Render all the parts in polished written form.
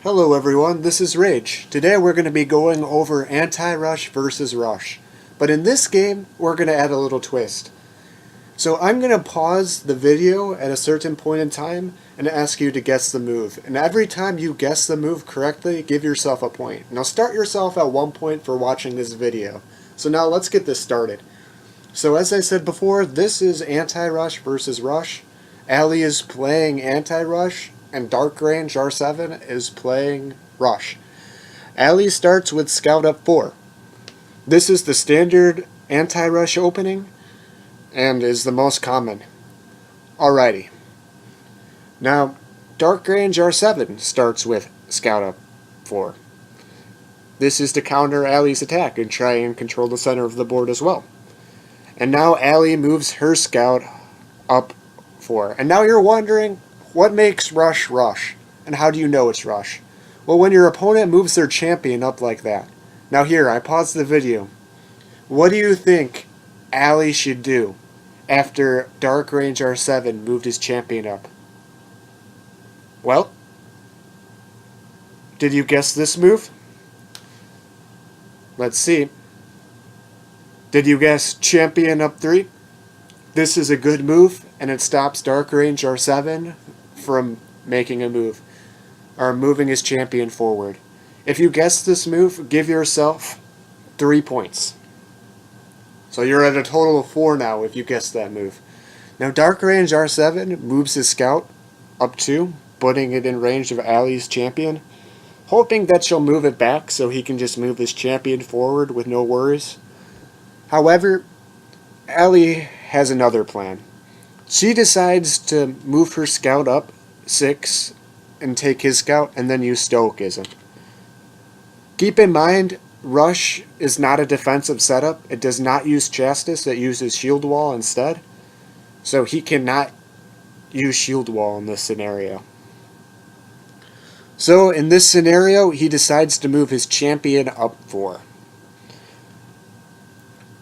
Hello everyone, this is Rage. Today we're going to be going over Antirush vs Rush. But in this game, we're going to add a little twist. So I'm going to pause the video at a certain point in time and ask you to guess the move. And every time you guess the move correctly, give yourself a point. Now start yourself at 1 point for watching this video. So now let's get this started. So as I said before, this is Antirush vs Rush. Ali is playing Antirush, and Dark Range R7 is playing Rush. Ali starts with Scout up 4. This is the standard Anti-Rush opening, and is the most common. Alrighty. Now, Dark Range R7 starts with Scout up 4. This is to counter Ali's attack and try and control the center of the board as well. And now Ali moves her Scout up 4. And now you're wondering, what makes Rush Rush? And how do you know it's Rush? Well, when your opponent moves their champion up like that. Now here, I paused the video. What do you think Ali should do after Dark Range R7 moved his champion up? Well, did you guess this move? Let's see. Did you guess champion up 3? This is a good move, and it stops Dark Range R7 from making a move, or moving his champion forward. If you guessed this move, give yourself 3 points. So you're at a total of 4 now if you guessed that move. Now Dark Range R7 moves his Scout up 2, putting it in range of Ali's champion, hoping that she'll move it back so he can just move his champion forward with no worries. However, Ali has another plan. She decides to move her Scout up 6 and take his Scout and then use Stoicism. Keep in mind, Rush is not a defensive setup. It does not use Chastis, it uses Shield Wall instead. So he cannot use Shield Wall in this scenario. So in this scenario, he decides to move his champion up 4.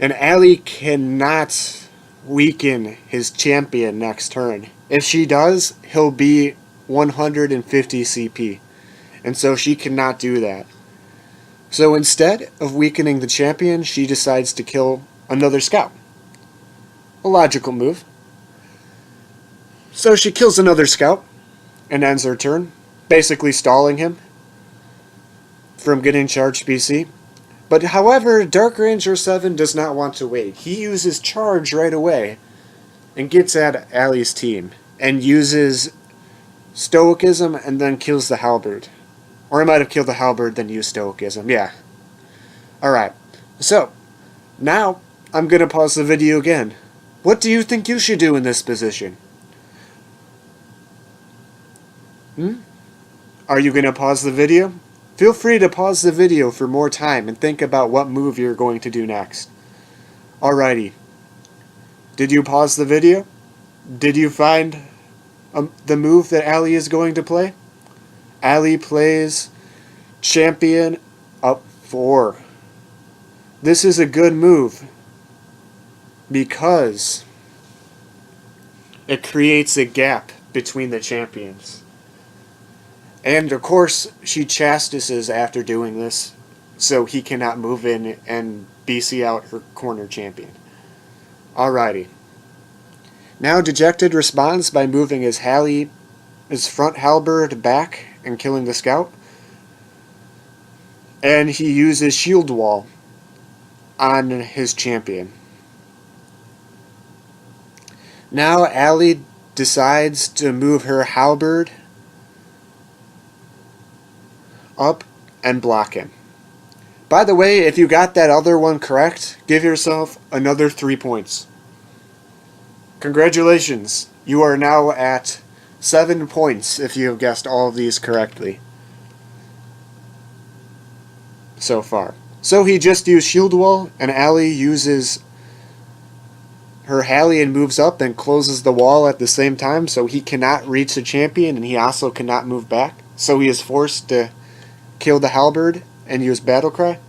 And Ali cannot weaken his champion next turn. If she does, he'll be 150 CP. And so she cannot do that. So instead of weakening the champion, she decides to kill another Scout. A logical move. So she kills another Scout and ends her turn, basically stalling him from getting charged BC. But however, Dark Range R7 does not want to wait. He uses charge right away and gets at Ali's team and uses Stoicism and then kills the Halberd. Or he might have killed the Halberd then used Stoicism. Yeah. Alright. So, now I'm going to pause the video again. What do you think you should do in this position? Are you going to pause the video? Feel free to pause the video for more time and think about what move you're going to do next. Alrighty. Did you pause the video? Did you find the move that Ali is going to play? Ali plays champion up 4. This is a good move because it creates a gap between the champions. And of course, she chastises after doing this, so he cannot move in and BC out her corner champion. Alrighty. Now Dejected responds by moving his front Halberd back and killing the Scout. And he uses Shield Wall on his champion. Now Ali decides to move her Halberd up and block him. By the way, if you got that other one correct, give yourself another 3 points. Congratulations, you are now at 7 points if you have guessed all of these correctly so far. So he just used Shield Wall, and Ali uses her Hallie and moves up and closes the wall at the same time, so he cannot reach the champion and he also cannot move back. So he is forced to kill the Halberd and use Battle Cry.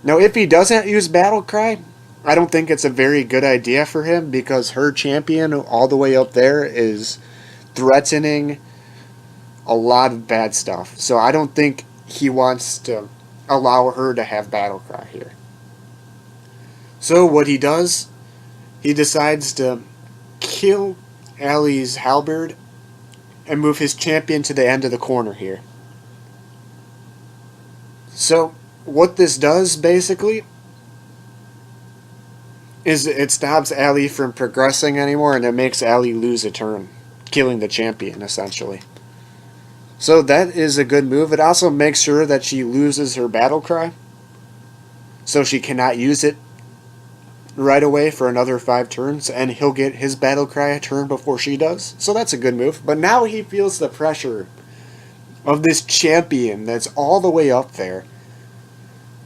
Now if he doesn't use Battle Cry, I don't think it's a very good idea for him because her champion all the way up there is threatening a lot of bad stuff. So I don't think he wants to allow her to have Battlecry here. So what he does, he decides to kill Allie's halberd and move his champion to the end of the corner here. So what this does basically is it stops Allie from progressing anymore, and it makes Allie lose a turn, killing the champion essentially. So that is a good move. It also makes sure that she loses her battle cry, so she cannot use it right away for another 5 turns, and he'll get his battle cry a turn before she does. So that's a good move. But now he feels the pressure of this champion that's all the way up there,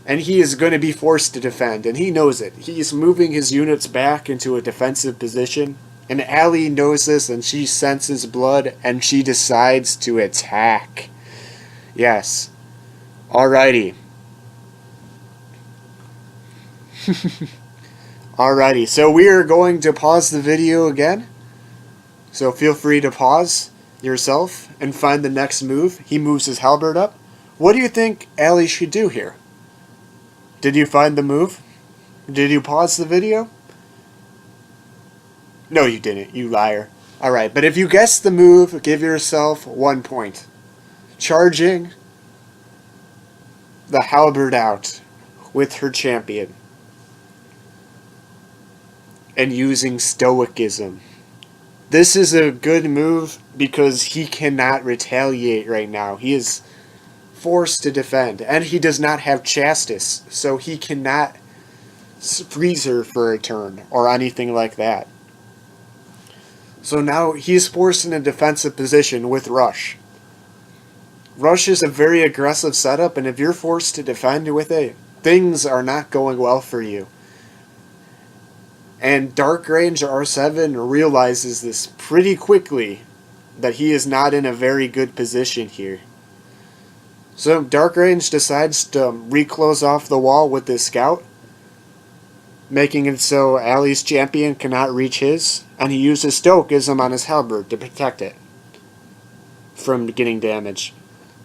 and he is going to be forced to defend, and he knows it. He's moving his units back into a defensive position, and Allie knows this, and she senses blood, and she decides to attack. Yes. Alrighty. Alrighty, so we are going to pause the video again. So feel free to pause yourself and find the next move. He moves his halberd up. What do you think Allie should do here? Did you find the move? Did you pause the video? No, you didn't, you liar. Alright, but if you guessed the move, give yourself 1 point. Charging the halberd out with her champion. And using stoicism. This is a good move because he cannot retaliate right now. He is forced to defend, and he does not have Chastis, so he cannot freeze her for a turn or anything like that. So now he's forced in a defensive position with Rush. Rush is a very aggressive setup, and if you're forced to defend with it, things are not going well for you. And Dark Range R7 realizes this pretty quickly, that he is not in a very good position here. So Dark Range decides to reclose off the wall with this scout, making it so Allie's champion cannot reach his, and he uses Stoicism on his halberd to protect it from getting damage.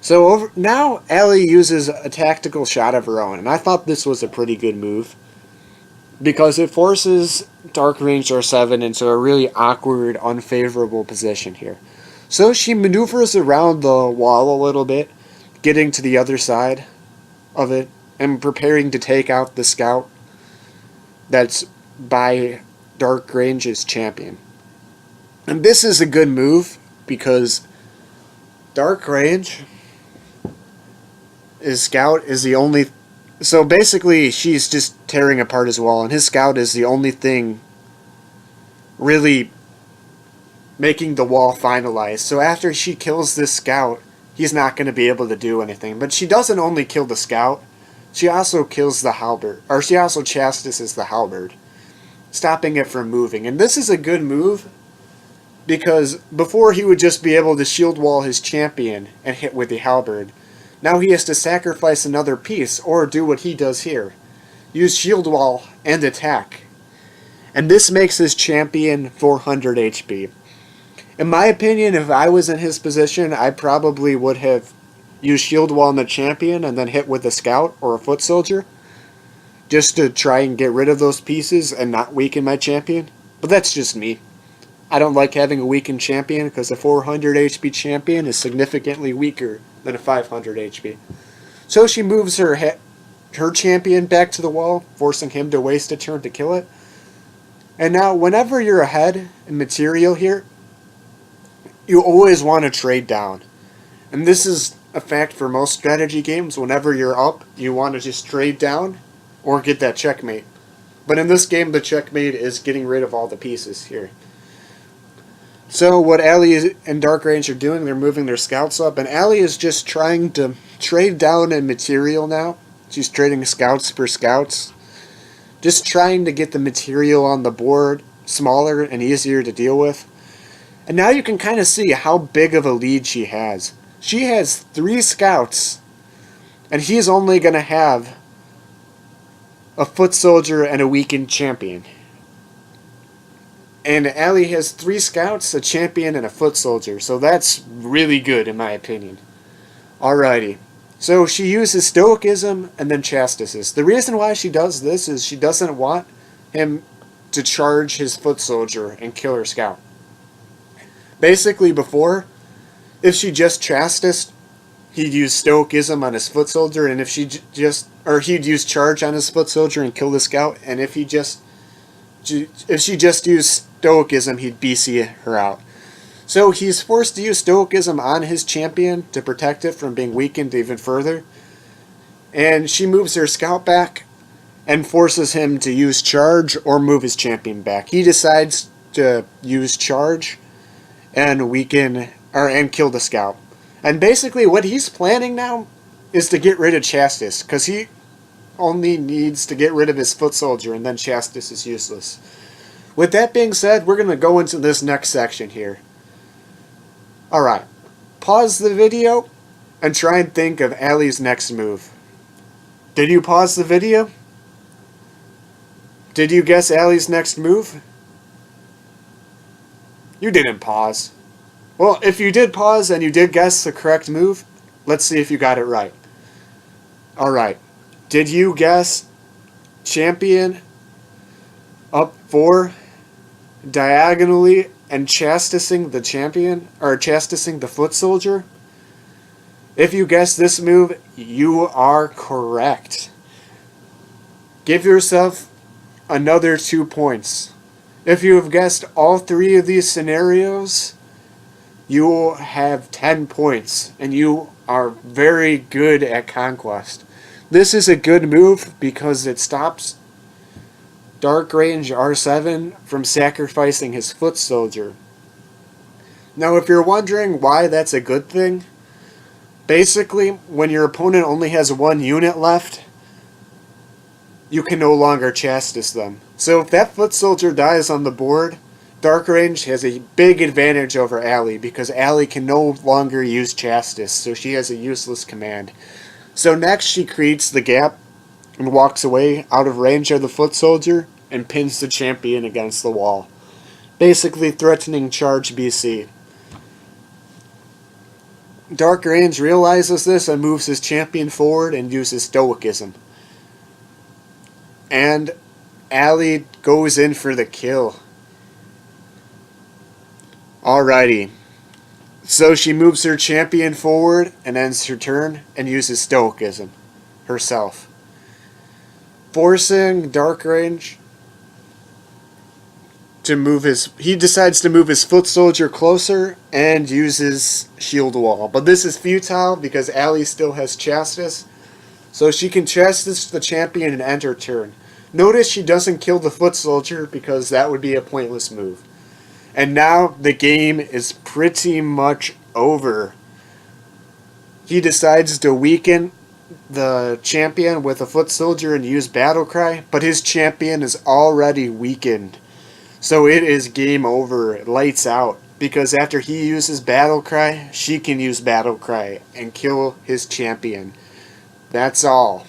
So now Allie uses a tactical shot of her own, and I thought this was a pretty good move, because it forces Dark Range R7 into a really awkward, unfavorable position here. So she maneuvers around the wall a little bit, getting to the other side of it, and preparing to take out the scout that's by Dark Range's champion. And this is a good move, because Dark Range, his scout is the only... So basically, she's just tearing apart his wall, and his scout is the only thing really making the wall finalized. So after she kills this scout, he's not going to be able to do anything. But she doesn't only kill the scout, she also kills the halberd, or she also chastises the halberd, stopping it from moving. And this is a good move, because before he would just be able to shield wall his champion and hit with the halberd. Now he has to sacrifice another piece, or do what he does here. Use shield wall and attack. And this makes his champion 400 HP. In my opinion, if I was in his position, I probably would have used shield wall on the champion and then hit with a scout or a foot soldier, just to try and get rid of those pieces and not weaken my champion. But that's just me. I don't like having a weakened champion, because a 400 HP champion is significantly weaker than a 500 HP. So she moves her champion back to the wall, forcing him to waste a turn to kill it. And now, whenever you're ahead in material here, you always want to trade down. And this is a fact for most strategy games. Whenever you're up, you want to just trade down or get that checkmate. But in this game, the checkmate is getting rid of all the pieces here. So what Allie and Dark Range are doing, they're moving their scouts up, and Allie is just trying to trade down in material now. She's trading scouts for scouts. Just trying to get the material on the board smaller and easier to deal with. And now you can kind of see how big of a lead she has. She has 3 scouts, and he's only going to have a foot soldier and a weakened champion. And Allie has 3 scouts, a champion, and a foot soldier, so that's really good in my opinion. Alrighty. So she uses stoicism and then chastises. The reason why she does this is she doesn't want him to charge his foot soldier and kill her scout. Basically before, if she just chastised, he'd use stoicism on his foot soldier, and if she he'd use charge on his foot soldier and kill the scout, and if she just used stoicism, he'd BC her out. So he's forced to use stoicism on his champion to protect it from being weakened even further. And she moves her scout back and forces him to use charge or move his champion back. He decides to use charge and and kill the scout. And basically what he's planning now is to get rid of Chastis, because he only needs to get rid of his foot soldier, and then Chastis is useless. With that being said, we're going to go into this next section here. Alright, pause the video and try and think of Allie's next move. Did you pause the video? Did you guess Allie's next move? You didn't pause. Well, if you did pause and you did guess the correct move, let's see if you got it right. Alright, did you guess champion up 4 diagonally and chastising the champion, or chastising the foot soldier? If you guessed this move, you are correct. Give yourself another 2 points. If you have guessed all 3 of these scenarios, you will have 10 points, and you are very good at Conquest. This is a good move because it stops Dark Range R7 from sacrificing his foot soldier. Now if you're wondering why that's a good thing, basically when your opponent only has 1 unit left, you can no longer chastise them. So if that foot soldier dies on the board, Dark Range has a big advantage over Allie, because Allie can no longer use Chastis, so she has a useless command. So next she creates the gap and walks away out of range of the foot soldier and pins the champion against the wall, basically threatening charge BC. Dark Range realizes this and moves his champion forward and uses stoicism. And Allie goes in for the kill. Alrighty. So she moves her champion forward and ends her turn and uses stoicism herself, forcing Dark Range to move he decides to move his foot soldier closer and uses shield wall. But this is futile because Allie still has Chastis, so she can Chastis the champion and end her turn. Notice she doesn't kill the foot soldier because that would be a pointless move. And now the game is pretty much over. He decides to weaken the champion with a foot soldier and use battle cry, but his champion is already weakened. So it is game over, lights out, because after he uses battle cry, she can use battle cry and kill his champion. That's all.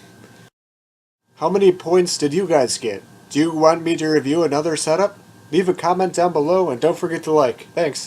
How many points did you guys get? Do you want me to review another setup? Leave a comment down below and don't forget to like. Thanks.